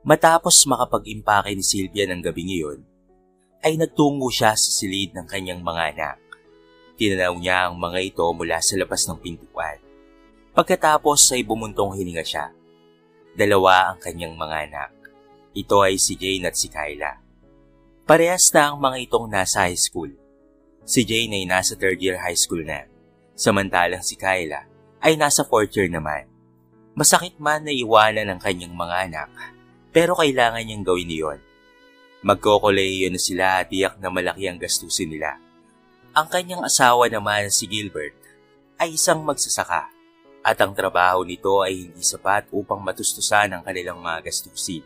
Matapos makapag-impake ni Sylvia ng gabing iyon, ay nagtungo siya sa silid ng kanyang mga anak. Tinanaw niya ang mga ito mula sa labas ng pintuan. Pagkatapos ay bumuntong hininga siya. Dalawa ang kanyang mga anak. Ito ay si Jane at si Kyla. Parehas na ang mga itong nasa high school. Si Jane ay nasa 3rd year high school na, samantalang si Kyla ay nasa 4th year naman. Masakit man na iwanan ang kanyang mga anak, pero kailangan niyang gawin iyon. Magkokolehiyo na sila at tiyak na malaki ang gastusin nila. Ang kanyang asawa naman si Gilbert ay isang magsasaka at ang trabaho nito ay hindi sapat upang matustusan ang kanilang mga gastusin.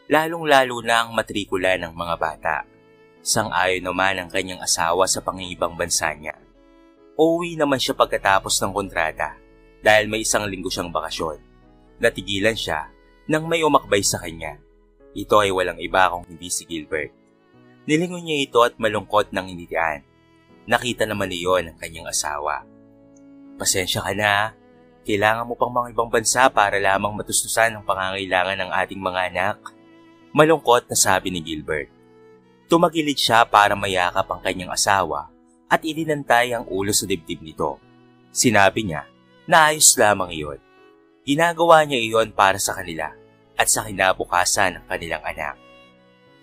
Lalong-lalo na ang matrikula ng mga bata. Sang-ayon naman ang kanyang asawa sa pangingibang bansa niya. Uuwi naman siya pagkatapos ng kontrata dahil may 1 linggo siyang bakasyon. Natigilan siya nang may umakbay sa kanya. Ito ay walang iba kung hindi si Gilbert. Nilingon niya ito at malungkot ng initian. Nakita naman niyon ang kanyang asawa. Pasensya ka na. Kailangan mo pang mga ibang bansa para lamang matustusan ang pangangailangan ng ating mga anak. Malungkot na sabi ni Gilbert. Tumagilid siya para mayakap ang kanyang asawa at ininantay ang ulo sa dibdib nito. Sinabi niya na ayos lamang iyon. Ginagawa niya iyon para sa kanila at sa kinabukasan ng kanilang anak.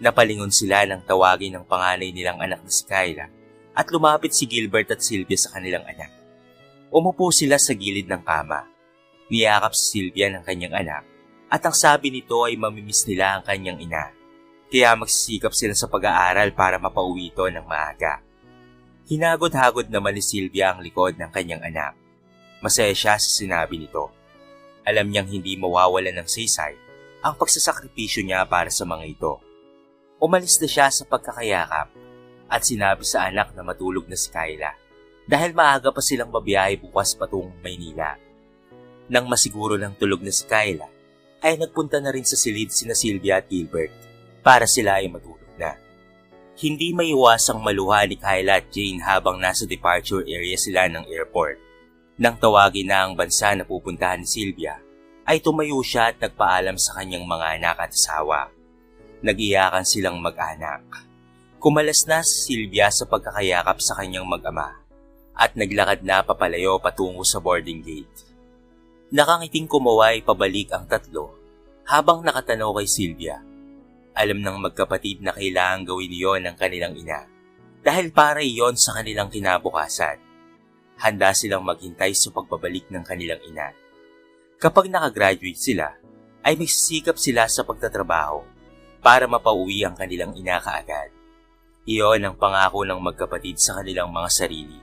Napalingon sila nang tawagin ng panganay nilang anak na si Kyla at lumapit si Gilbert at Sylvia sa kanilang anak. Umupo sila sa gilid ng kama. Niyakap si Sylvia ng kanyang anak at ang sabi nito ay mamimiss nila ang kanyang ina. Kaya magsisikap sila sa pag-aaral para mapauwi ito ng maaga. Hinagod-hagod naman ni Sylvia ang likod ng kanyang anak. Masaya siya sa sinabi nito. Alam niyang hindi mawawalan ng saysay ang pagsasakripisyo niya para sa mga ito. Umalis na siya sa pagkakayakap at sinabi sa anak na matulog na si Kyla dahil maaga pa silang babiyahe bukas patungong Maynila. Nang masiguro ng tulog na si Kyla, ay nagpunta na rin sa silid sina Sylvia at Gilbert para sila ay matulog na. Hindi maiwasang maluha ni Kyla at Jane habang nasa departure area sila ng airport. Nang tawagin na ang bansa na pupuntahan ni Sylvia, ay tumayo siya at nagpaalam sa kanyang mga anak at asawa. Nag-iyakan silang mag-anak. Kumalas na si Sylvia sa pagkakayakap sa kanyang mag-ama at naglakad na papalayo patungo sa boarding gate. Nakangiting kumaway pabalik ang tatlo habang nakatanaw kay Sylvia. Alam ng magkapatid na kailangan gawin iyon ng kanilang ina dahil para iyon sa kanilang kinabukasan. Handa silang maghintay sa pagbabalik ng kanilang ina. Kapag nakagraduate sila, ay magsisikap sila sa pagtatrabaho para mapauwi ang kanilang ina kaagad. Iyon ang pangako ng magkapatid sa kanilang mga sarili.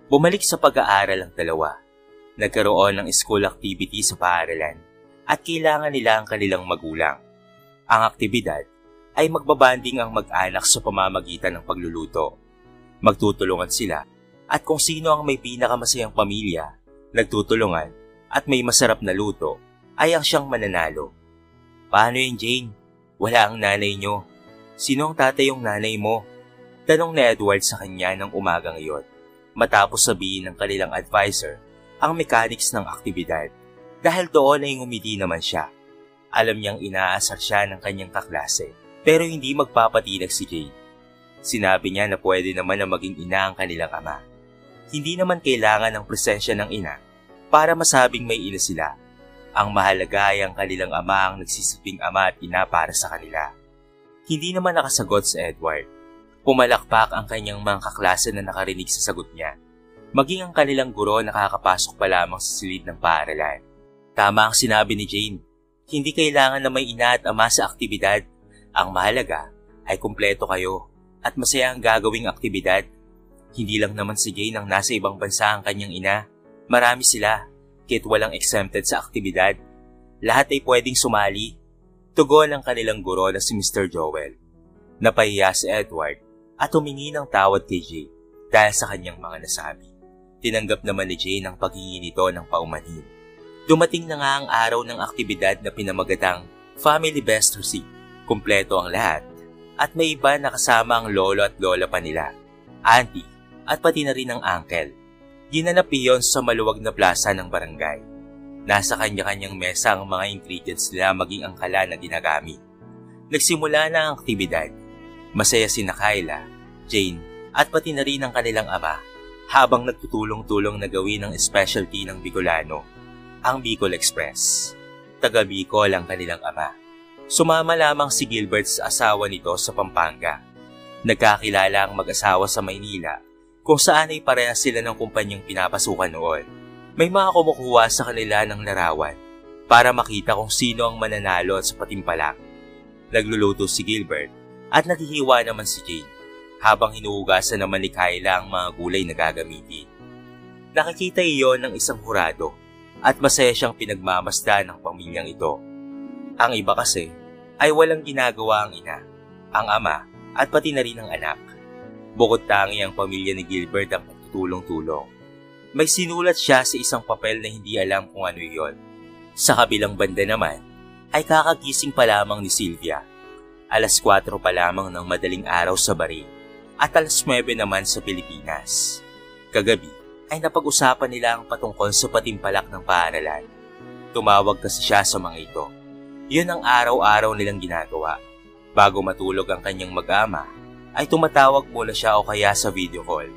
Bumalik sa pag-aaral ang dalawa. Nagkaroon ng school activity sa paaralan at kailangan nila ang kanilang magulang. Ang aktibidad ay magbabanding ang mag-anak sa pamamagitan ng pagluluto. Magtutulungan sila at kung sino ang may pinakamasayang pamilya, nagtutulungan at may masarap na luto ay ang siyang mananalo. Paano yun, Jane? Wala ang nanay nyo. Sino ang tatay yung nanay mo? Tanong ni Edward sa kanya ng umagang iyon matapos sabihin ng kanilang advisor ang mechanics ng aktibidad dahil doon ay ngumiti naman siya. Alam niyang inaasar siya ng kanyang kaklase pero hindi magpapatinag si Jane. Sinabi niya na pwede naman na maging ina ang kanilang ama. Hindi naman kailangan ng presensya ng ina para masabing may ina sila. Ang mahalaga ay ang kanilang ama ang nagsisiping ama at ina para sa kanila. Hindi naman nakasagot si Edward. Pumalakpak ang kanyang mga kaklase na nakarinig sa sagot niya. Maging ang kanilang guro nakakapasok pa lamang sa silid ng paaralan. Tama ang sinabi ni Jane. Hindi kailangan na may ina at ama sa aktibidad. Ang mahalaga ay kumpleto kayo at masaya ang gagawing aktibidad. Hindi lang naman si Jane ang nasa ibang bansa ang kanyang ina. Marami sila, kahit walang exempted sa aktibidad. Lahat ay pwedeng sumali. Tugon ang kanilang guro na si Mr. Joel. Napahiya si Edward at humingi ng tawad kay Jane dahil sa kanyang mga nasabi. Tinanggap naman ni Jane ang paghingi nito ng paumanhin. Dumating na nga ang araw ng aktibidad na pinamagatang Family Best Receipt. Kumpleto ang lahat at may iba na kasama ang lolo at lola pa nila, auntie at pati na rin ang uncle. Ginanap iyon sa maluwag na plaza ng barangay. Nasa kanya-kanyang mesa ang mga ingredients nila maging ang kala na ginagamit. Nagsimula na ang aktibidad. Masaya sina Kyla, Jane at pati na rin ang kanilang ama habang nagtutulong-tulong na gawin ang specialty ng Bicolano, ang Bicol Express. Taga Bicol ang kanilang ama. Sumama lamang si Gilbert sa asawa nito sa Pampanga. Nagkakilala ang mag-asawa sa Maynila kung saan ay parehas sila ng kumpanyang pinapasukan noon. May mga kumukuha sa kanila ng larawan para makita kung sino ang mananalo sa patimpalak. Nagluluto si Gilbert at naghihiwa naman si Jane habang hinuhugasan naman ni Kyla ang mga gulay na gagamitin. Nakikita iyon ng isang hurado at masaya siyang pinagmamasdan ng pamilyang ito. Ang iba kasi ay walang ginagawa ang ina, ang ama at pati na rin ang anak. Bukod tangi ang pamilya ni Gilbert ang pagtutulong-tulong. May sinulat siya sa isang papel na hindi alam kung ano iyon. Sa kabilang banda naman, ay kakagising pa lamang ni Sylvia. Alas 4 pa lamang ng madaling araw sa Bari at alas 9 naman sa Pilipinas. Kagabi ay napag-usapan nila ang patungkol sa patimpalak ng paaralan. Tumawag kasi siya sa mga ito. Yun ang araw-araw nilang ginagawa. Bago matulog ang kanyang mag-ama, ay tumatawag muna siya o kaya sa video call.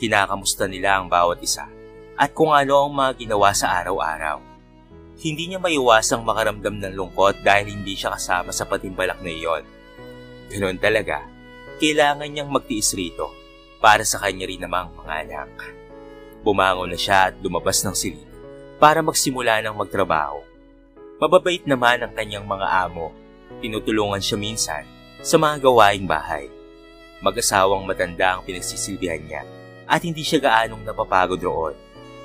Kinakamusta nila ang bawat isa at kung ano ang mga ginawa sa araw-araw. Hindi niya maiwasang makaramdam ng lungkot dahil hindi siya kasama sa patimpalak na iyon. Ganoon talaga, kailangan niyang magtiis rito para sa kanya rin namang mga anak. Bumangon na siya at lumabas ng silid para magsimula ng magtrabaho. Mababait naman ang kanyang mga amo. Tinutulungan siya minsan sa mga gawaing bahay. Mag-asawang matanda ang pinagsisilbihan niya at hindi siya gaanong napapagod roon.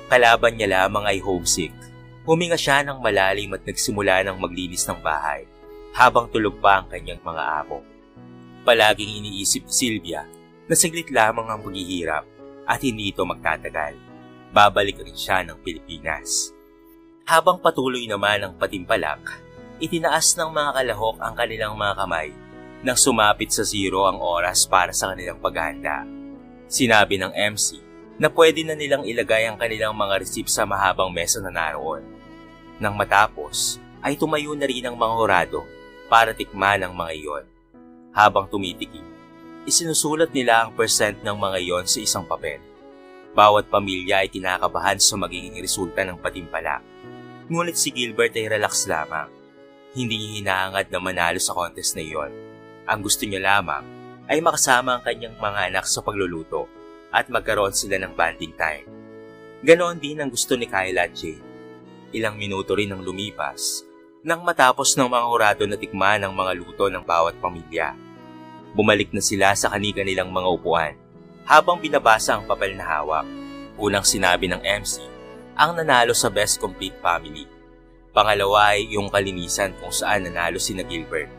Kalaban niya lamang ay homesick. Huminga siya ng malalim at nagsimula ng maglinis ng bahay habang tulog pa ang kanyang mga amo. Palaging iniisip ni Sylvia na saglit lamang ang paghihirap at hindi ito magtatagal. Babalik rin siya ng Pilipinas. Habang patuloy naman ang patimpalak, itinaas ng mga kalahok ang kanilang mga kamay nang sumapit sa 0 ang oras para sa kanilang paghahanda. Sinabi ng MC na pwede na nilang ilagay ang kanilang mga receipt sa mahabang mesa na naroon. Nang matapos, ay tumayo na rin ang mga hurado para tikman ang mga iyon. Habang tumitikim, isinusulat nila ang percent ng mga iyon sa isang papel. Bawat pamilya ay kinakabahan sa magiging resulta ng patimpalak. Ngunit si Gilbert ay relax lamang. Hindi niya hinahangad na manalo sa contest na iyon. Ang gusto niya lamang ay makasama ang kanyang mga anak sa pagluluto at magkaroon sila ng bonding time. Ganoon din ang gusto ni Kyla at Jane. Ilang minuto rin ang lumipas nang matapos ng mga hurado na tikman ang mga luto ng bawat pamilya. Bumalik na sila sa kani-kanilang mga upuan habang binabasa ang papel na hawak. Unang sinabi ng MC ang nanalo sa Best Complete Family. Pangalawa ay yung kalinisan kung saan nanalo sina Gilbert.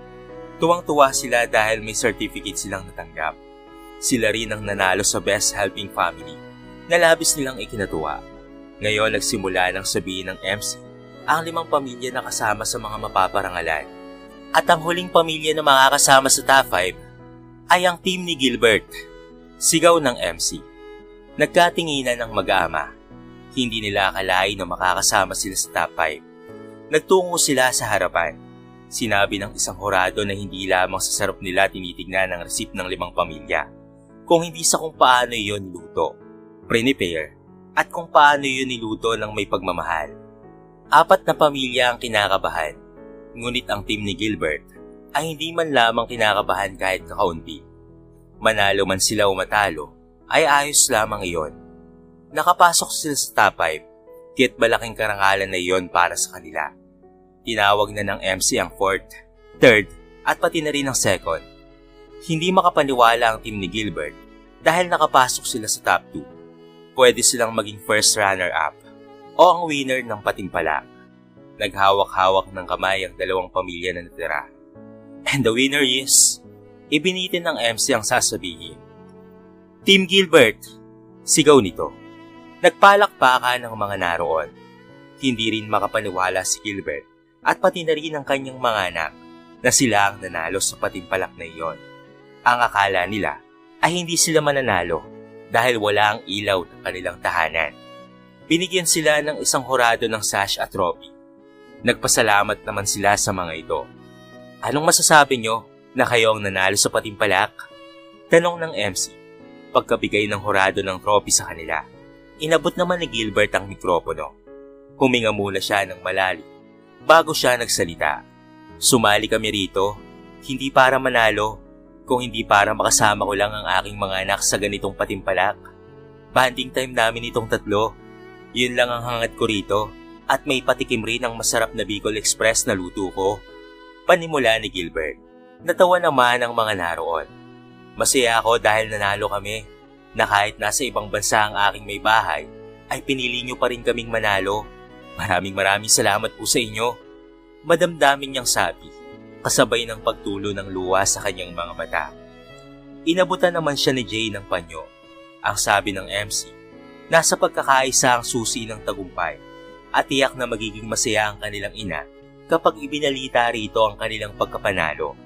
Tuwang-tuwa sila dahil may certificate silang natanggap. Sila rin ang nanalo sa Best Helping Family na labis nilang ikinatuwa. Ngayon nagsimula ng sabihin ng MC ang 5 pamilya na kasama sa mga mapaparangalan. At ang huling pamilya na makakasama sa top 5 ay ang team ni Gilbert. Sigaw ng MC. Nagkatinginan ng mag-ama. Hindi nila akalain na makakasama sila sa top 5. Nagtungo sila sa harapan. Sinabi ng isang hurado na hindi lamang sa sarap nila tinitignan ang receipt ng 5 pamilya, kung hindi sa kung paano iyon niluto, prepare, at kung paano iyon niluto ng may pagmamahal. 4 na pamilya ang kinakabahan, ngunit ang team ni Gilbert ay hindi man lamang kinakabahan kahit kakaunti. Manalo man sila o matalo, ay ayos lamang iyon. Nakapasok sila sa top 5, kaya't malaking karangalan na iyon para sa kanila. Tinawag na ng MC ang 4th, 3rd at pati na rin ang 2nd. Hindi makapaniwala ang team ni Gilbert dahil nakapasok sila sa top 2. Pwede silang maging first runner-up o ang winner ng patimpalak. Naghawak-hawak ng kamay ang 2 pamilya na natira. And the winner is, ibinitin ng MC ang sasabihin. Team Gilbert, sigaw nito. Nagpalakpakan ng mga naroon. Hindi rin makapaniwala si Gilbert at pati na rin ang kanyang mga anak na sila ang nanalo sa patimpalak na iyon. Ang akala nila ay hindi sila mananalo dahil wala ang ilaw ng kanilang tahanan. Binigyan sila ng isang horado ng sash at trophy. Nagpasalamat naman sila sa mga ito. Anong masasabi nyo na kayo ang nanalo sa patimpalak? Tanong ng MC, pagkabigay ng horado ng trophy sa kanila. Inabot naman ni Gilbert ang mikropono. Huminga muna siya ng malalim bago siya nagsalita. Sumali kami rito, hindi para manalo, kung hindi para makasama ko lang ang aking mga anak sa ganitong patimpalak. Banding time namin itong tatlo. Yun lang ang hangat ko rito at may patikim rin ang masarap na Bicol Express na luto ko. Panimula ni Gilbert. Natawa naman ang mga naroon. Masaya ako dahil nanalo kami na kahit nasa ibang bansa ang aking may bahay ay pinili nyo pa rin kaming manalo. Maraming salamat po sa inyo. Madamdamin niyang sabi, kasabay ng pagtulo ng luha sa kanyang mga mata. Inabutan naman siya ni Jay ng panyo. Ang sabi ng MC, nasa pagkakaisa ang susi ng tagumpay at tiyak na magiging masaya ang kanilang ina kapag ibinalita rito ang kanilang pagkapanalo.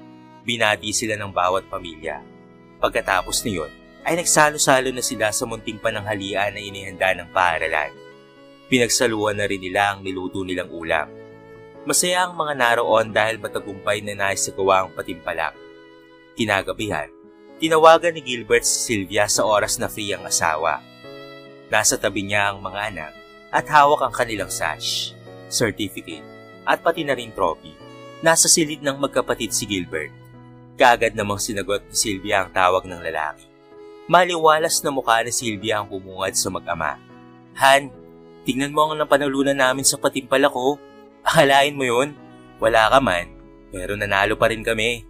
Binati sila ng bawat pamilya. Pagkatapos niyon, ay nagsalo-salo na sila sa munting pananghalian na inihanda ng paaralan. Pinagsaluhan na rin nila ang niluto nilang ulam. Masaya ang mga naroon dahil matagumpay na naisagawa ang patimpalak. Kinagabihan, tinawagan ni Gilbert si Sylvia sa oras na free ang asawa. Nasa tabi niya ang mga anak at hawak ang kanilang sash, certificate at pati na rin trophy. Nasa silid ng magkapatid si Gilbert. Kaagad namang sinagot ni Sylvia ang tawag ng lalaki. Maliwalas na mukha ni Sylvia ang bumungad sa mag-ama. Han, tingnan mo ang napanalunan namin sa patimpalak ko. Akalain mo yun? Wala ka man, pero nanalo pa rin kami.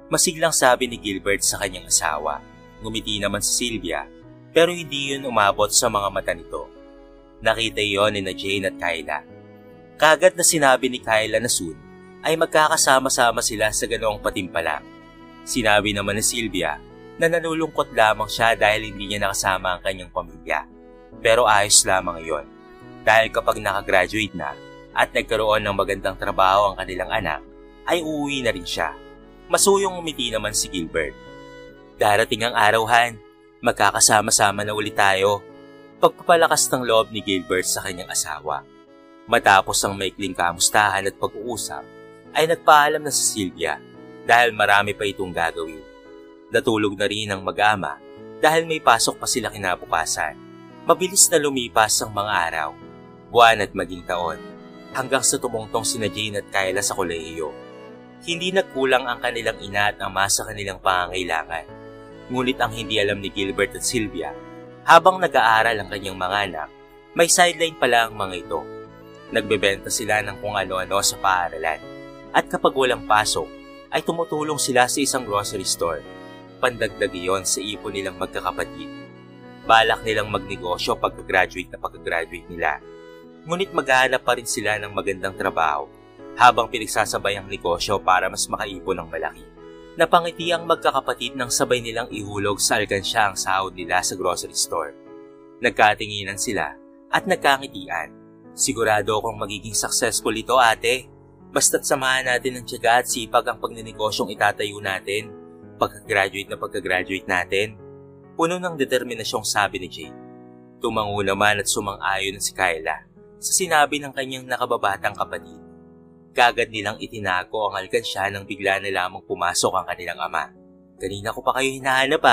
Masiglang sabi ni Gilbert sa kanyang asawa. Ngumiti naman si Sylvia, pero hindi yun umabot sa mga mata nito. Nakita yon ni Jane at Kyla. Kaagad na sinabi ni Kyla na soon ay magkakasama-sama sila sa ganoong patimpalak. Sinabi naman ni Sylvia na nanulungkot lamang siya dahil hindi niya nakasama ang kanyang pamilya. Pero ayos lamang iyon. Dahil kapag nakagraduate na at nagkaroon ng magandang trabaho ang kanilang anak, ay uuwi na rin siya. Masuyong umiti naman si Gilbert. Darating ang araw, Han. Magkakasama-sama na ulit tayo. Pagpapalakas ng loob ni Gilbert sa kanyang asawa. Matapos ang maikling kamustahan at pag-uusap, ay nagpaalam na si Sylvia dahil marami pa itong gagawin. Natulog na rin ang mag-ama dahil may pasok pa sila kinabukasan. Mabilis na lumipas ang mga araw, buwan at maging taon, hanggang sa tumungtong sina Jane at Kyla sa kolehiyo. Hindi nagkulang ang kanilang ina at ama sa kanilang pangangailangan. Ngunit ang hindi alam ni Gilbert at Sylvia, habang nag-aaral ang kanyang mga anak, may sideline pala ang mga ito. Nagbebenta sila ng kung ano-ano sa paaralan. At kapag walang pasok, ay tumutulong sila sa isang grocery store. Pandagdag iyon sa ipon nilang magkakapatid. Balak nilang magnegosyo pagka-graduate nila. Ngunit maghahanap pa rin sila ng magandang trabaho habang pinagsasabay ang negosyo para mas makaipon ng malaki. Napangiti ang magkakapatid nang sabay nilang ihulog sa alkansya ang sahod nila sa grocery store. Nagkatinginan sila at nagkangitian. Sigurado akong magiging successful ito, ate. Basta't samahan natin ng tiyaga at sipag ang pagnenegosyong itatayo natin pagka-graduate natin. Puno ng determinasyong sabi ni Jane. Tumango naman at sumang-ayon si Kyla sa sinabi ng kanyang nakababatang kapatid. Kagad nilang itinago ang alkansya nang bigla na lamang pumasok ang kanilang ama. Kanina ko pa kayo hinahanap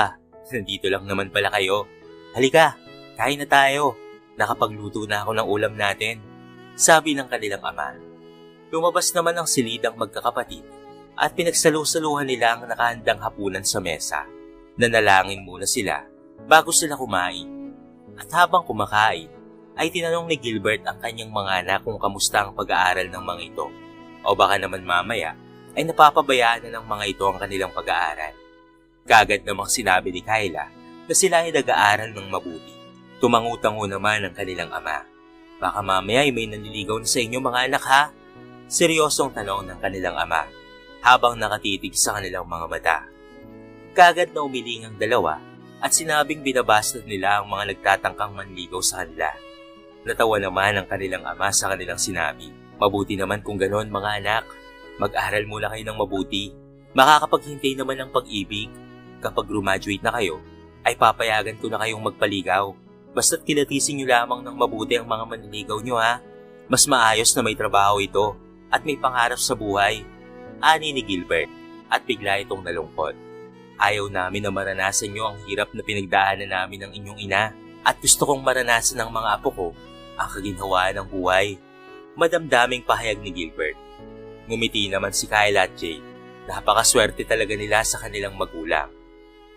Nandito lang naman pala kayo. Halika, kain na tayo. Nakapagluto na ako ng ulam natin, sabi ng kanilang ama. Lumabas naman ang silidang magkakapatid at pinagsalu-saluhan nila ang nakahandang hapunan sa mesa. Nanalangin muna sila bago sila kumain. At habang kumakain, ay tinanong ni Gilbert ang kanyang mga anak kung kamusta ang pag-aaral ng mga ito. O baka naman mamaya ay napapabayaan na ng mga ito ang kanilang pag-aaral. Kagad namang sinabi ni Kyla na sila ay nag-aaral ng mabuti. Tumangutango naman ang kanilang ama. Baka mamaya ay may nanliligaw na sa inyo mga anak ha? Seryosong tanong ng kanilang ama habang nakatitig sa kanilang mga mata. Kagad na umiling ang dalawa at sinabing binabastard nila ang mga nagtatangkang manligaw sa kanila. Natawa naman ang kanilang ama sa kanilang sinabi. Mabuti naman kung ganon mga anak. Mag-aral muna kayo ng mabuti. Makakapaghintay naman ng pag-ibig. Kapag graduate na kayo, ay papayagan ko na kayong magpaligaw. Basta't kilatisin niyo lamang ng mabuti ang mga manliligaw niyo ha. Mas maayos na may trabaho ito at may pangarap sa buhay. Ani ni Gilbert at bigla itong nalungkot. Ayaw namin na maranasan niyo ang hirap na pinagdaanan namin ng inyong ina at gusto kong maranasan ng mga apo ko ang kaginhawaan ng buhay. Madamdaming pahayag ni Gilbert. Ngumiti naman si Kyla at Jane. Napakaswerte talaga nila sa kanilang magulang.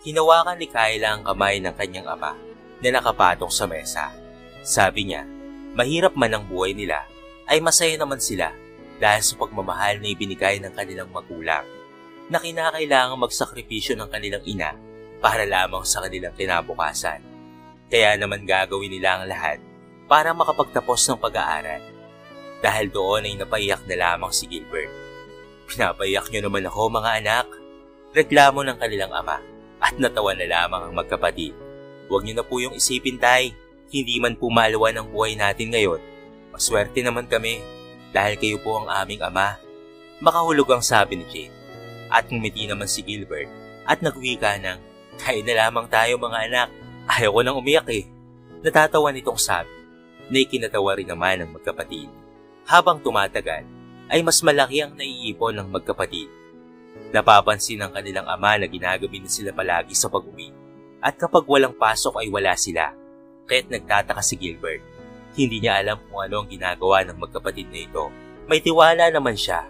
Hinawakan ni Kyla ang kamay ng kanyang ama na nakapatong sa mesa. Sabi niya, mahirap man ang buhay nila, ay masaya naman sila dahil sa pagmamahal na ibinigay ng kanilang magulang na kinakailangang magsakripisyo ng kanilang ina para lamang sa kanilang kinabukasan. Kaya naman gagawin nila ang lahat para makapagtapos ng pag-aaral. Dahil doon ay napaiyak na lamang si Gilbert. Pinapaiyak niyo naman ako mga anak, reklamo ng kanilang ama at natawa na lamang ang magkapatid. Huwag niyo na po yung isipin tay, hindi man po malawan ang buhay natin ngayon. Maswerte naman kami dahil kayo po ang aming ama. Makahulog ang sabi ni Jane. At ngumiti naman si Gilbert at nagwika ng, kain na lamang tayo mga anak, ayaw ko nang umiyak eh. Natatawa nitong sabi na ikinatawa rin naman ng magkapatid. Habang tumatagal ay mas malaki ang naiipon ng magkapatid. Napapansin ng kanilang ama na ginagabi na sila palagi sa pag-uwi. At kapag walang pasok ay wala sila. Kaya't nagtataka si Gilbert. Hindi niya alam kung ano ang ginagawa ng magkapatid na ito. May tiwala naman siya,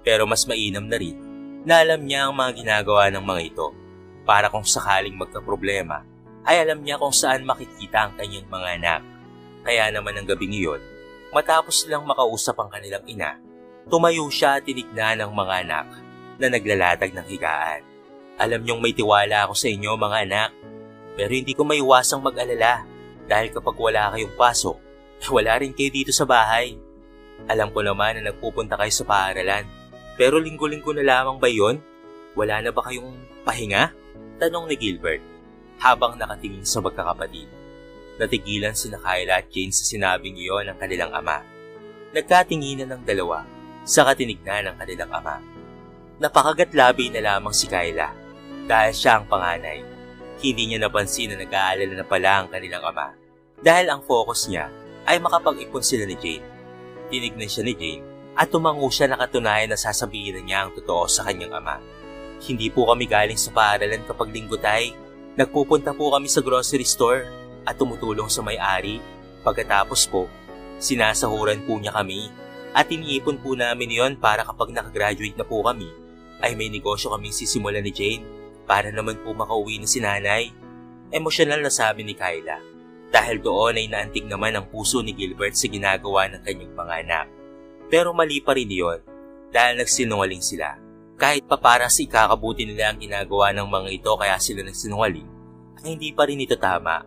pero mas mainam na rin na alam niya ang mga ginagawa ng mga ito. Para kung sakaling magkaproblema, ay alam niya kung saan makikita ang kanyang mga anak. Kaya naman ang gabing iyon, matapos silang makausap ang kanilang ina, tumayo siya at tinignan ang mga anak na naglalatag ng higaan. Alam niyong may tiwala ako sa inyo mga anak. Pero hindi ko maiwasang mag-alala dahil kapag wala kayong pasok, wala rin kayo dito sa bahay. Alam ko naman na nagpupunta kayo sa paaralan. Pero linggo-linggo na lamang ba yun? Wala na ba kayong pahinga? Tanong ni Gilbert habang nakatingin sa magkakapatid. Natigilan sina Kyla at Jane sa sinabing iyon ng kanilang ama. Nagkatinginan ng dalawa sa katinignan ng kanilang ama. Napakagatlabi na lamang si Kyla dahil siya ang panganay. Hindi niya napansin na nag-aalala na pala ang kanilang ama dahil ang focus niya ay makapag-ipon sila ni Jane. Tinignan siya ni Jane at tumango siya na katunayan na sasabihin niya ang totoo sa kanyang ama. Hindi po kami galing sa paaralan kapag linggo tay. Nagpupunta po kami sa grocery store at tumutulong sa may-ari. Pagkatapos po, sinasahuran po niya kami at iniipon po namin yon para kapag nakagraduate na po kami ay may negosyo kaming sisimulan ni Jane. Para naman po makauwi na si nanay. Emosyonal na sabi ni Kyla. Dahil doon ay naantig naman ang puso ni Gilbert sa ginagawa ng kanyang mga anak. Pero mali pa rin iyon dahil nagsinungaling sila. Kahit pa para sa ikakabuti nila ang ginagawa ng mga ito kaya sila nagsinungaling, ay hindi pa rin ito tama.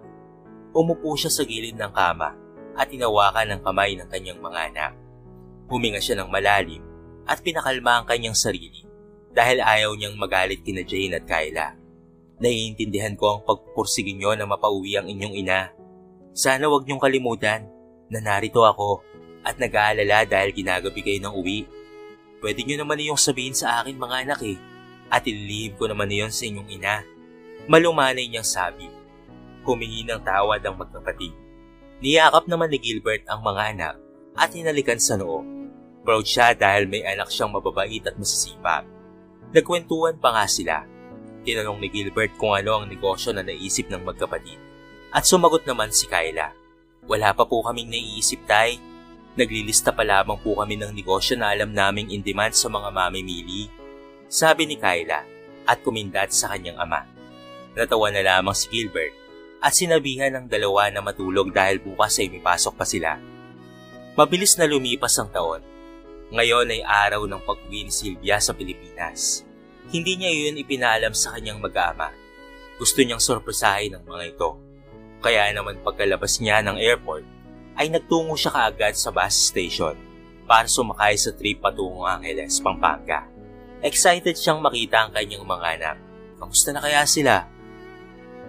Umupo siya sa gilid ng kama at tinawakan ng kamay ng kanyang mga anak. Huminga siya ng malalim at pinakalma ang kanyang sarili. Dahil ayaw niyang magalit kina Jane at Kyla. Naiintindihan ko ang pagpupursigin niyo na mapauwi ang inyong ina. Sana wag niyong kalimutan na narito ako at nag-aalala dahil ginagabi kayo ng uwi. Pwede niyo naman iyong sabihin sa akin mga anak eh, at ililihim ko naman iyon sa inyong ina. Malumanay niyang sabi. Humingi ng tawad ang magkapatid. Niyakap naman ni Gilbert ang mga anak at hinalikan sa noo. Proud siya dahil may anak siyang mababait at masisipag. Nagkwentuhan pa nga sila. Tinanong ni Gilbert kung ano ang negosyo na naisip ng magkapatid. At sumagot naman si Kyla. Wala pa po kaming naiisip tay. Naglilista pa lamang po kami ng negosyo na alam naming in demand sa mga mamimili. Sabi ni Kyla at kumindat sa kanyang ama. Natawa na lamang si Gilbert at sinabihan ng dalawa na matulog dahil bukas ay may pasok pa sila. Mabilis na lumipas ang taon. Ngayon ay araw ng pag-uwi ni Sylvia sa Pilipinas. Hindi niya iyon ipinaalam sa kanyang mag-ama. Gusto niyang sorpresahin ng mga ito. Kaya naman pagkalabas niya ng airport, ay nagtungo siya kaagad sa bus station para sumakay sa trip patungong Angeles, Pampanga. Excited siyang makita ang kanyang mga anak. Kamusta na kaya sila?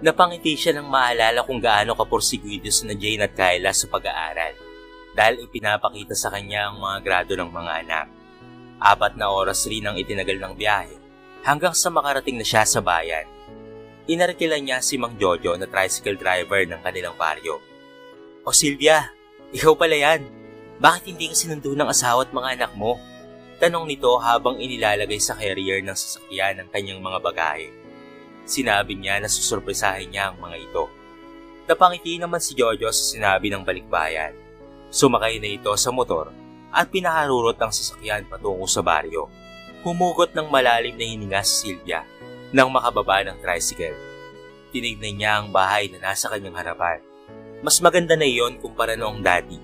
Napangiti siya nang maalala kung gaano kaporsigwidos na Jane at Kyla sa pag-aaral. Dahil ipinapakita sa kanya ang mga grado ng mga anak. 4 na oras rin ang itinagal ng biyahe hanggang sa makarating na siya sa bayan. Inarkilan niya si Mang Jojo na tricycle driver ng kanilang baryo "O Sylvia, ikaw pala yan. Bakit hindi ka sinundo ng asawa at mga anak mo?" Tanong nito habang inilalagay sa carrier ng sasakyan ang kanyang mga bagahe. Sinabi niya na susurpresahin niya ang mga ito. Napangiti naman si Jojo sa sinabi ng balikbayan. Sumakay na ito sa motor at pinaharurot ang sasakyan patungo sa baryo. Humugot ng malalim na hininga si Sylvia nang makababa ng tricycle. Tinignan niya ang bahay na nasa kanyang harapan. Mas maganda na iyon kumpara noong dati.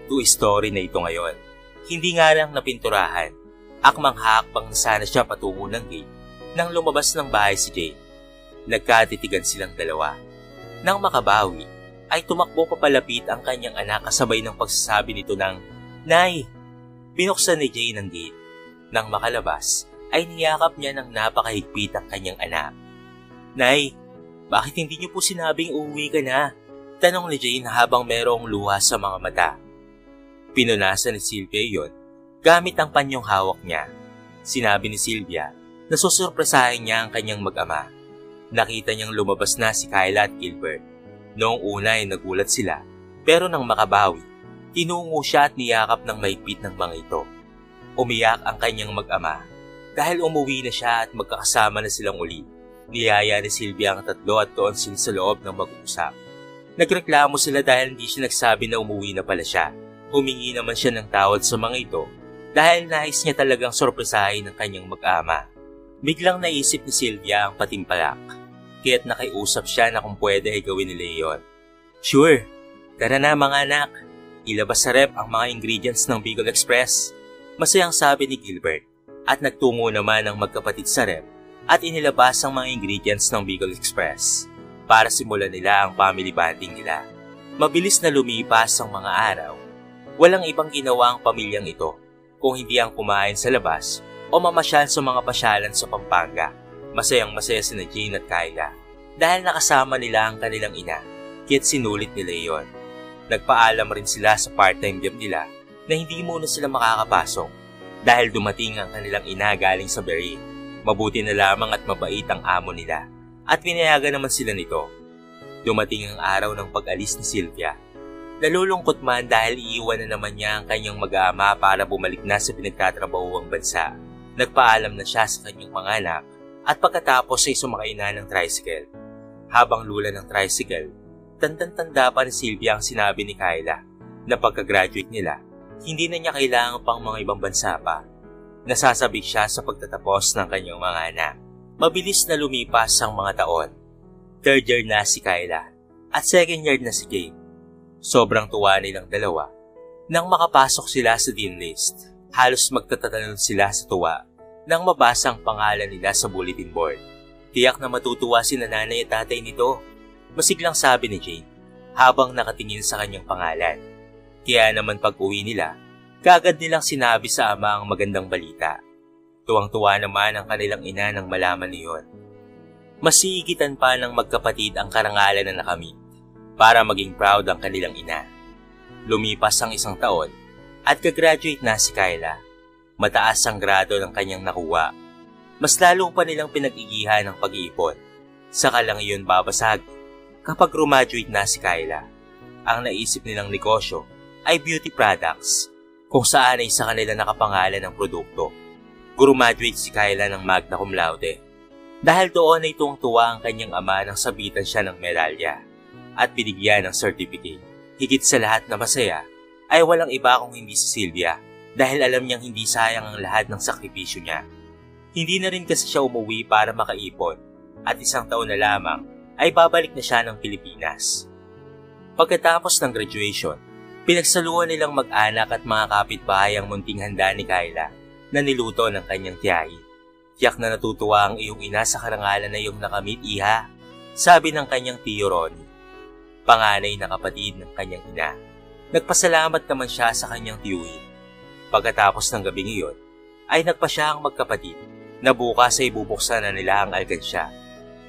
Two-story na ito ngayon. Hindi nga lang napinturahan. Akmang-hakbang na sana siya patungo ng gate nang lumabas ng bahay si Jane. Nagkatitigan silang dalawa. Nang makabawi, ay tumakbo papalapit ang kanyang anak kasabay ng pagsasabi nito ng, "Nay!" Binuksan ni Jane ang gate. Nang makalabas, ay niyakap niya ng napakahigpit ang kanyang anak. "Nay, bakit hindi niyo po sinabing uuwi ka na?" Tanong ni Jane habang merong luha sa mga mata. Pinunasan ni Sylvia yon gamit ang panyong hawak niya. Sinabi ni Sylvia na susurpresahin niya ang kanyang mag-ama. Nakita niyang lumabas na si Kyla at Gilbert. Noong una ay nagulat sila, pero nang makabawi, tinungo siya at niyakap ng mahigpit ng mga ito. Umiyak ang kanyang mag-ama dahil umuwi na siya at magkakasama na silang uli. Niyaya ni Sylvia ang tatlo at doon sila sa loob ng mag-uusap. Nagreklamo sila dahil hindi siya nagsabi na umuwi na pala siya. Humingi naman siya ng tawad sa mga ito dahil nais niya talagang sorpresahin ng kanyang mag-ama. Biglang naisip ni Sylvia ang patimpalak, kaya't nakiusap siya na kung pwede ay gawin nila iyon. "Sure, tara na mga anak, ilabas sa rep ang mga ingredients ng Bicol Express." Masayang sabi ni Gilbert at nagtungo naman ang magkapatid sa rep at inilabas ang mga ingredients ng Bicol Express para simulan nila ang family bonding nila. Mabilis na lumipas ang mga araw. Walang ibang ginawa ang pamilyang ito kung hindi ang kumain sa labas o mamasyal sa mga pasyalan sa Pampanga. Masayang masaya sina Jane at Kyla dahil nakasama nila ang kanilang ina, kaya't sinulit nila iyon. Nagpaalam rin sila sa part-time job nila na hindi muna sila makakapasok dahil dumating ang kanilang ina galing sa Berin. Mabuti na lamang at mabait ang amo nila at pinayagan naman sila nito. Dumating ang araw ng pag-alis ni Sylvia. Nalulungkot man dahil iiwan na naman niya ang kanyang mag-ama para bumalik na sa pinagtatrabahuang bansa. Nagpaalam na siya sa kanyang mga anak at pagkatapos ay sumakay na ng tricycle. Habang lula ng tricycle, tandang-tanda pa ni Sylvia ang sinabi ni Kyla na pagka-graduate nila, hindi na niya kailangan pang mga ibang bansa pa. Nasasabik siya sa pagtatapos ng kanyang mga anak. Mabilis na lumipas ang mga taon. Third year na si Kyla at second year na si Jane. Sobrang tuwa nilang dalawa. Nang makapasok sila sa dean list, halos magtatatalon sila sa tuwa nang mabasa ang pangalan nila sa bulletin board. Tiyak na matutuwa si nanay at tatay nito, masiglang sabi ni Jane habang nakatingin sa kanyang pangalan. Kaya naman pag-uwi nila, kaagad nilang sinabi sa ama ang magandang balita. Tuwang-tuwa naman ang kanilang ina nang malaman niyon. Masigitan pa ng magkapatid ang karangalan na nakamit para maging proud ang kanilang ina. Lumipas ang isang taon at kagraduate na si Kyla. Mataas ang grado ng kanyang nakuha. Mas lalo pa nilang pinag-igihan ang pag-iipon. Saka lang iyon babasag kapag graduate na si Kyla. Ang naisip nilang negosyo ay beauty products, kung saan ay sa kanila nakapangalan ng produkto. Graduate si Kyla ng magna cum laude. Dahil doon ay tuwang-tuwa ang kanyang ama nang sabitan siya ng medalya at binigyan ng certificate. Higit sa lahat na masaya ay walang iba kung hindi si Sylvia dahil alam niyang hindi sayang ang lahat ng sakripisyo niya. Hindi na rin kasi siya umuwi para makaipon at isang taon na lamang ay babalik na siya ng Pilipinas. Pagkatapos ng graduation, pinagsaluhan nilang mag-anak at mga kapitbahay ang munting handa ni Kyla na niluto ng kanyang tiyahin. Tiyak na natutuwa ang iyong ina sa karangalan na iyong nakamit, iha, sabi ng kanyang tiyo Ronnie, panganay na kapatid ng kanyang ina. Nagpasalamat naman siya sa kanyang tiyuhin. Pagkatapos ng gabing iyon, ay nagpa siya ang magkapatid na bukas ay bubuksan na nila ang alkansya.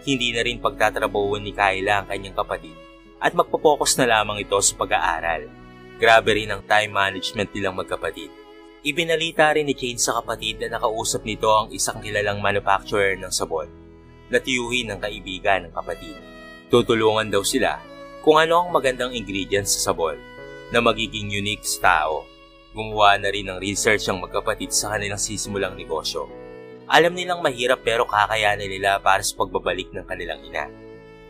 Hindi na rin pagtatrabahuan ni Kyla ang kanyang kapatid at magpopokus na lamang ito sa pag-aaral. Grabe rin ang time management nilang magkapatid. Ibinalita rin ni Jane sa kapatid na nakausap nito ang isang kilalang manufacturer ng sabon na tiyuhin ng kaibigan ng kapatid. Tutulungan daw sila kung ano ang magandang ingredients sa sabon na magiging unique sa tao. Gumawa na rin ng research ang magkapatid sa kanilang sisimulang negosyo. Alam nilang mahirap pero kakayanin nila para sa pagbabalik ng kanilang ina.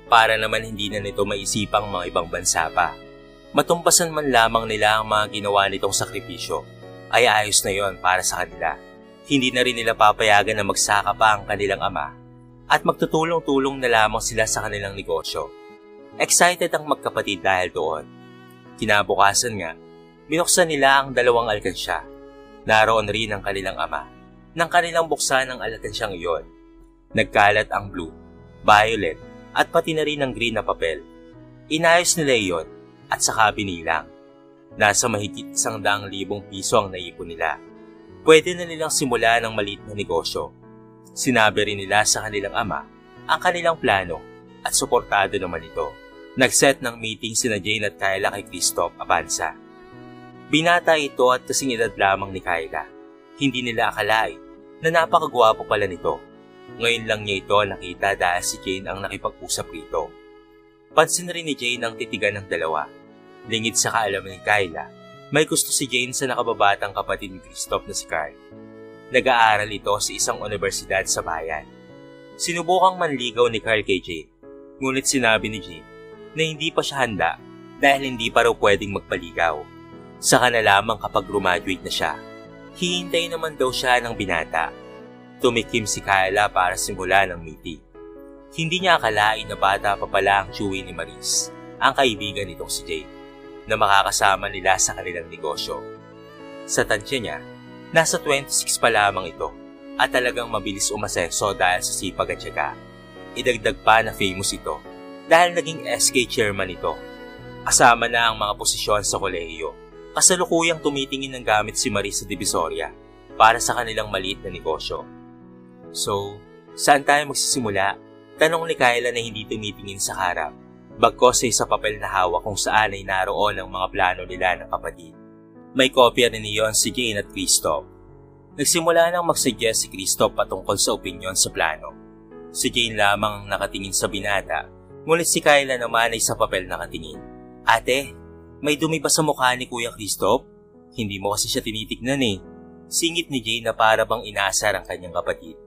Para naman hindi na nito maisipang mga ibang bansa pa. Matumpasan man lamang nila ang mga ginawa nitong sakripisyo, ay ayos na yon para sa kanila. Hindi na rin nila papayagan na magsaka pa ang kanilang ama at magtutulong-tulong na lamang sila sa kanilang negosyo. Excited ang magkapatid dahil doon. Kinabukasan nga, binuksan nila ang 2 alkansya. Naroon rin ang kanilang ama. Nang kanilang buksan ang alkansyang iyon, nagkalat ang blue, violet, at pati na rin ang green na papel. Inayos nila iyon at saka binilang. Nasa mahigit 100,000 piso ang naipon nila. Pwede na nilang simula ng maliit na negosyo. Sinabi rin nila sa kanilang ama ang kanilang plano at suportado naman ito. Nag-set ng meeting sina Jane at Kyla kay Christoph Apansa. Binata ito at kasing edad lamang ni Kyla. Hindi nila akalain na napakagwapo pala nito. Ngayon lang niya ito nakita dahil si Jane ang nakipag-usap rito. Pansin rin ni Jane ang titigan ng dalawa. Lingid sa kaalaman ni Kyla, may gusto si Jane sa nakababatang kapatid ni Christoph na si Carl. Nag-aaral ito sa isang universidad sa bayan. Sinubukang manligaw ni Carl kay Jane, ngunit sinabi ni Jane na hindi pa siya handa dahil hindi pa raw pwedeng magpaligaw. Saka na lamang kapag graduate na siya. Hihintay naman daw siya ng binata. Tumikim si Kyla para simula ng meeting. Hindi niya akalain na bata pa pala ang Chewie ni Maris, ang kaibigan nitong si Jane, na makakasama nila sa kanilang negosyo. Sa tansya niya, nasa 26 pa lamang ito at talagang mabilis umasenso dahil sa sipag at tiyaga. Idagdag pa na famous ito dahil naging SK chairman ito. Kasama na ang mga posisyon sa kolehiyo. Kasalukuyang tumitingin ng gamit si Maris sa Divisoria para sa kanilang maliit na negosyo. So, saan tayo magsisimula? Tanong ni Kyla na hindi tumitingin sa harap. Bagkos ay sa papel na hawak kung saan ay naroon ang mga plano nila ng kapatid. May kopya rin niyon si Jane at Christoph. Nagsimula nang mag-suggest si Christoph patungkol sa opinyon sa plano. Si Jane lamang ang nakatingin sa binata, ngunit si Kyla naman ay sa papel nakatingin. Ate, may dumi ba sa mukha ni Kuya Christoph? Hindi mo kasi siya tinitignan eh. Singit ni Jane na para bang inaasar ang kanyang kapatid.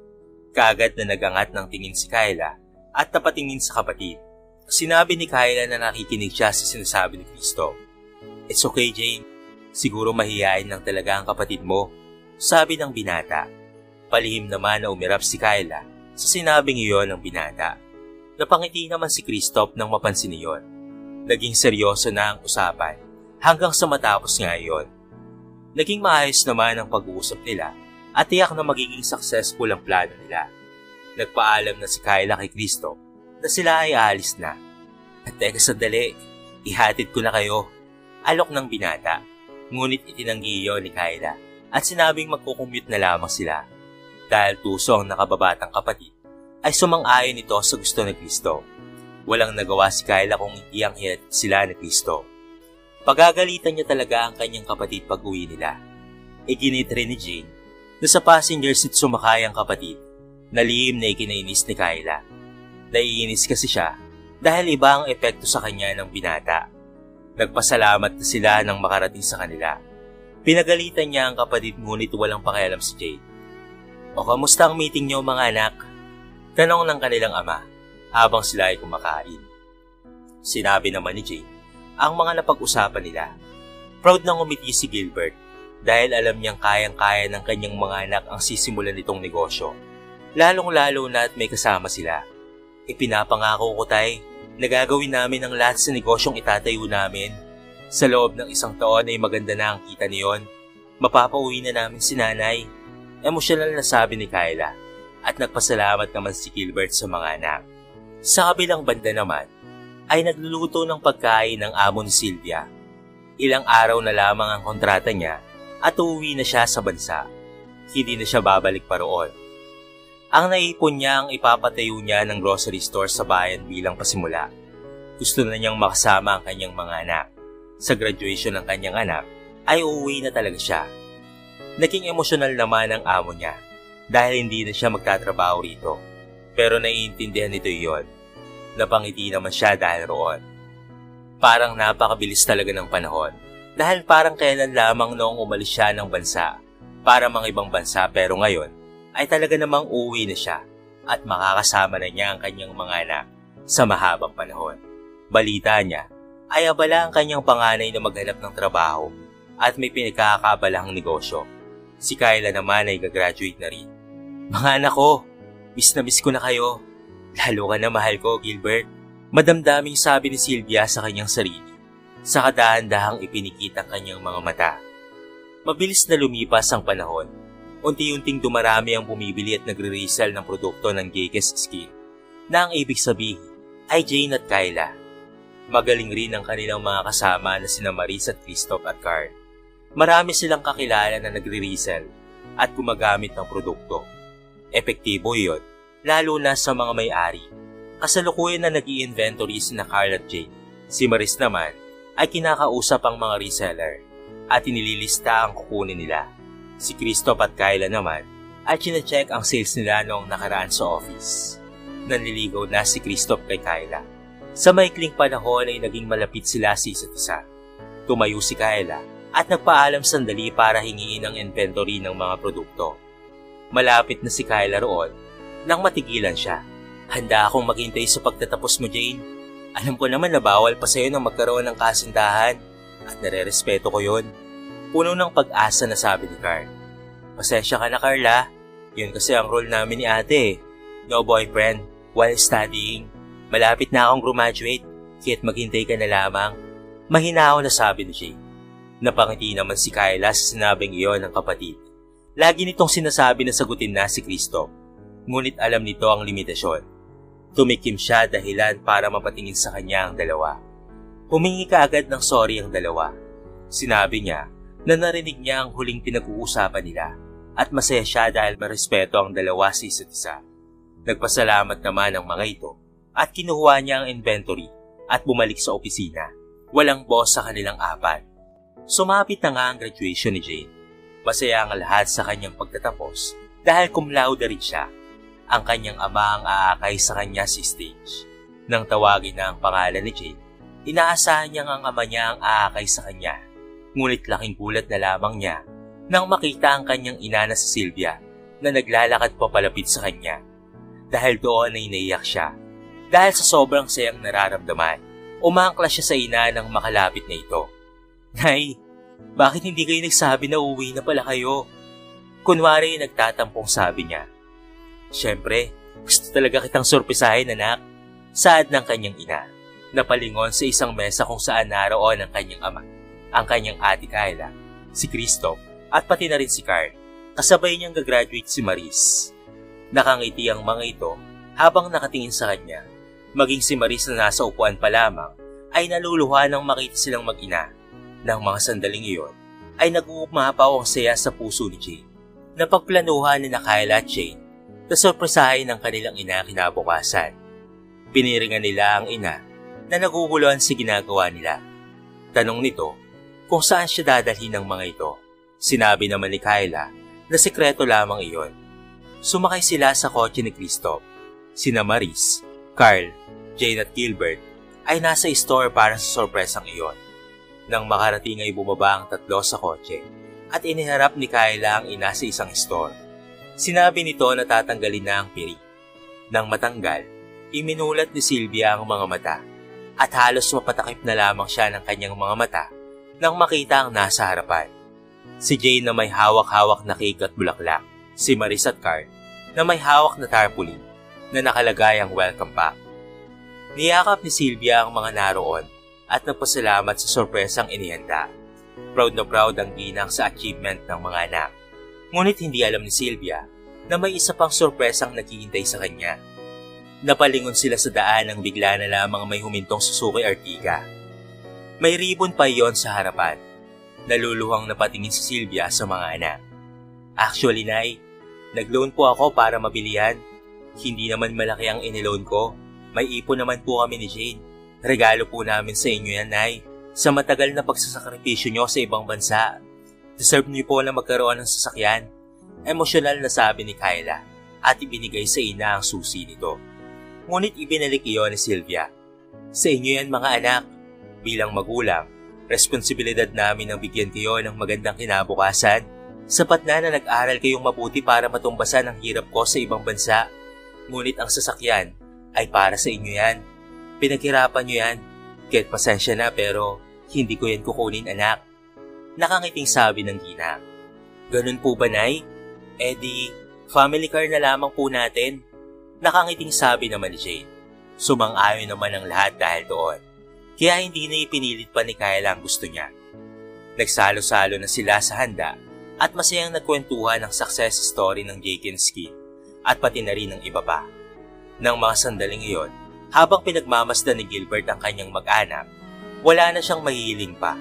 Kaagad na nagangat ng tingin si Kyla at napatingin sa kapatid. Sinabi ni Kyla na nakikinig siya sa sinasabi ni Christoph. It's okay, Jane. Siguro mahihain lang talaga ang kapatid mo, sabi ng binata. Palihim naman na umirap si Kyla sa sinabing iyon ng binata. Napangiti naman si Christoph nang mapansin iyon. Naging seryoso na ang usapan hanggang sa matapos nga iyon. Naging maayos naman ang pag-uusap nila at tiyak na magiging successful ang plano nila. Nagpaalam na si Kyla kay Christoph na sila ay aalis na. At teka sandali, ihatid ko na kayo. Alok ng binata. Ngunit itinanggi iyon ni Kyla at sinabing magkukommute na lamang sila. Dahil tuso ang nakababatang kapatid, ay sumang-ayon ito sa gusto ni Christoph. Walang nagawa si Kyla kung hindi ang hinatid sila ni Christoph. Pagagalitan niya talaga ang kanyang kapatid pag uwi nila. Iginit rin ni Jane na sa passenger seat sumakay ang kapatid. Nalihim na ikinainis ni Kyla. Naiinis kasi siya dahil iba ang epekto sa kanya ng binata. Nagpasalamat na sila nang makarating sa kanila. Pinagalitan niya ang kapatid ngunit walang pakialam si Jane. O kamusta ang meeting niyo mga anak? Tanong ng kanilang ama habang sila ay kumakain. Sinabi naman ni Jane ang mga napag-usapan nila. Proud nang umiti si Gilbert dahil alam niyang kayang-kaya ng kanyang mga anak ang sisimulan nitong negosyo. Lalong-lalo na at may kasama sila. Ipinapangako ko tay, nagagawin namin ang lahat sa negosyong itatayo namin. Sa loob ng 1 taon ay maganda na ang kita niyon. Mapapauwi na namin si nanay. Emosyonal na sabi ni Kyla at nagpasalamat naman si Gilbert sa mga anak. Sa kabilang banda naman ay nagluluto ng pagkain ng amo ni Sylvia. Ilang araw na lamang ang kontrata niya at uuwi na siya sa bansa. Hindi na siya babalik pa roon. Ang naipon niya ang ipapatayo niya ng grocery store sa bayan bilang pasimula. Gusto na niyang makasama ang kanyang mga anak. Sa graduation ng kanyang anak ay uuwi na talaga siya. Naging emosyonal naman ang amo niya dahil hindi na siya magtatrabaho rito. Pero naiintindihan nito iyon. Napangiti naman siya dahil roon. Parang napakabilis talaga ng panahon dahil parang kailan lamang noong umalis siya ng bansa para mga ibang bansa pero ngayon ay talaga namang uuwi na siya at makakasama na niya ang kanyang mga anak sa mahabang panahon. Balita niya ay abala ang kanyang panganay na maghanap ng trabaho at may pinagkakabalahang negosyo. Si Kyla naman ay gagraduate na rin. Mga anak ko, miss na miss ko na kayo. Lalo ka na mahal ko, Gilbert. Madamdaming sabi ni Sylvia sa kanyang sarili. Sa kadahan-dahang ipinikit ang kanyang mga mata. Mabilis na lumipas ang panahon. Unti-unting dumarami ang bumibili at nagre-resell ng produkto ng Gekes Skin na ang ibig sabihin ay Jane at Kyla. Magaling rin ang kanilang mga kasama na sina Maris at Christoph at Carl. Marami silang kakilala na nagre-resell at gumagamit ng produkto. Epektibo iyon, lalo na sa mga may-ari. Kasalukuyan na nag-i-inventory sina Carl at Jane. Si Maris naman ay kinakausap ang mga reseller at inililista ang kukunin nila. Si Christoph at Kyla naman ay chine-check ang sales nila noong nakaraan sa office. Nanliligaw na si Christoph kay Kyla. Sa maikling panahon ay naging malapit sila sa isa't isa. Tumayo si Kyla at nagpaalam sandali para hingiin ang inventory ng mga produkto. Malapit na si Kyla roon nang matigilan siya. Handa akong maghintay sa pagtatapos mo, Jane. Alam ko naman na bawal pa sa'yo na magkaroon ng kasintahan at nare-respeto ko yun. Puno ng pag-asa na sabi ni Carl. Pasensya ka na, Carla. Yun kasi ang role namin ni ate. No boyfriend while studying. Malapit na akong graduate, kaya't maghintay ka na lamang. Mahinahon na sabi ni Jane. Napangiti naman si Kyla sa sinabing iyon ng kapatid. Lagi nitong sinasabi na sagutin na si Christoph. Ngunit alam nito ang limitasyon. Tumikim siya dahilan para mapatingin sa kanya ang dalawa. Humingi kaagad ng sorry ang dalawa. Sinabi niya na narinig niya ang huling pinag-uusapan nila at masaya siya dahil marespeto ang dalawa sa isa't isa. Nagpasalamat naman ang mga ito at kinuha niya ang inventory at bumalik sa opisina. Walang boss sa kanilang apat. Sumapit na nga ang graduation ni Jane. Masaya ang lahat sa kanyang pagtatapos dahil cum laude rin siya. Ang kanyang ama ang aakay sa kanya sa stage. Nang tawagin na ang pangalan ni Jane, inaasahan niyang ang ama niya ang aakay sa kanya. Ngunit laking gulat na lamang niya nang makita ang kanyang ina na si Sylvia na naglalakad papalapit sa kanya. Dahil doon ay naiyak siya. Dahil sa sobrang sayang nararamdaman, umangkla siya sa ina nang makalapit na ito. Nay, bakit hindi kayo nagsabi na uwi na pala kayo? Kunwari nagtatampong sabi niya. Siyempre, gusto talaga kitang sorpresahin, anak. Saad ng kanyang ina. Napalingon sa isang mesa kung saan naroon ang kanyang ama, ang kanyang ate Kyla, si Christoph, at pati na rin si Carl. Kasabay niyang gagraduate si Maris. Nakangiti ang mga ito habang nakatingin sa kanya. Maging si Maris na nasa upuan pa lamang ay naluluha nang makita silang mag-ina. Nang mga sandaling iyon ay nag-uumapaw ang saya sa puso ni Jane. Napagplanuhan ni Kyla at Jane na sorpresahin ng kanilang ina kinabukasan. Piniringan nila ang ina na naguguluhan sa ginagawa nila. Tanong nito kung saan siya dadalhin ng mga ito. Sinabi naman ni Kyla na sekreto lamang iyon. Sumakay sila sa kotse ni Christoph. Sina Maris, Carl, Jane at Gilbert ay nasa store para sa sorpresang iyon. Nang makarating ay bumaba ang tatlo sa kotse at iniharap ni Kyla ang ina sa isang store. Sinabi nito na tatanggalin na ang piri. Nang matanggal, iminulat ni Sylvia ang mga mata at halos mapatakip na lamang siya ng kanyang mga mata nang makita ang nasa harapan. Si Jane na may hawak-hawak na cake at bulaklak, si Maris at Carl na may hawak na tarpaulin na nakalagay ang welcome pack. Niyakap ni Sylvia ang mga naroon at nagpasalamat sa sorpresang inihanda. Proud na proud ang ginang sa achievement ng mga anak. Ngunit hindi alam ni Sylvia na may isa pang sorpresang naghihintay sa kanya. Napalingon sila sa daan nang bigla na lamang may humintong Suzuki Ertiga. May ribbon pa iyon sa harapan. Naluluhang napatingin si Sylvia sa mga anak. Actually, Nay, nag-loan po ako para mabilihan. Hindi naman malaki ang iniloan ko. May ipon naman po kami ni Jane. Regalo po namin sa inyo yan, Nay. Sa matagal na pagsasakripisyo nyo sa ibang bansa. Deserve niyo po na magkaroon ng sasakyan. Emosyonal na sabi ni Kyla at ibinigay sa ina ang susi nito. Ngunit ibinalik iyon ni Sylvia. Sa inyo yan mga anak. bilang magulang, responsibilidad namin ang bigyan kayo ng magandang kinabukasan. Sapat na nag-aral kayong mabuti para matumbasan ang hirap ko sa ibang bansa. Ngunit ang sasakyan ay para sa inyo yan. Pinaghirapan nyo yan. Kaya't pasensya na pero hindi ko yan kukunin, anak. Nakangiting sabi ng ginang. Ganun po ba, Nay? Di, family car na lamang po natin. Nakangiting sabi naman ni Jane. Sumang-ayon naman ang lahat dahil doon. Kaya hindi na ipinilit pa ni Kayla ang gusto niya. Nagsalo-salo na sila sa handa at masayang nagkwentuhan ang success story ng Jake and Skip at pati na rin ng iba pa. Nang mga sandaling iyon, habang pinagmamasdan ni Gilbert ang kanyang mag-anak, wala na siyang mahihiling pa.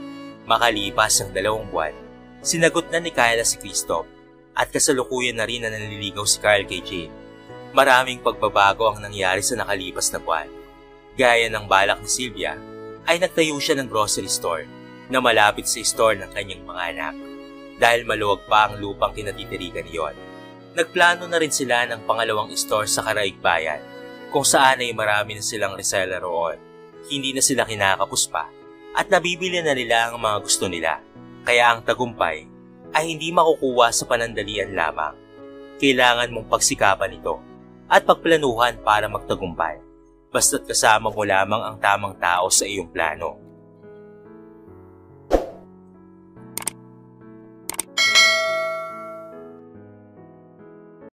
Makalipas ang 2 buwan, sinagot na ni Kayla si Christoph at kasalukuyan na rin na naliligaw si Carl kay Jane. Maraming pagbabago ang nangyari sa nakalipas na buwan. Gaya ng balak ni Sylvia, ay nagtayo siya ng grocery store na malapit sa store ng kanyang mga anak. Dahil maluwag pa ang lupang kinatitirikan niyon. Nagplano na rin sila ng pangalawang store sa Karaig Bayan, kung saan ay marami na silang reseller roon. Hindi na sila kinakapos pa at nabibili na nila ang mga gusto nila. Kaya ang tagumpay ay hindi makukuha sa panandalian lamang. Kailangan mong pagsikapan ito at pagplanuhan para magtagumpay. Basta't kasama mo lamang ang tamang tao sa iyong plano.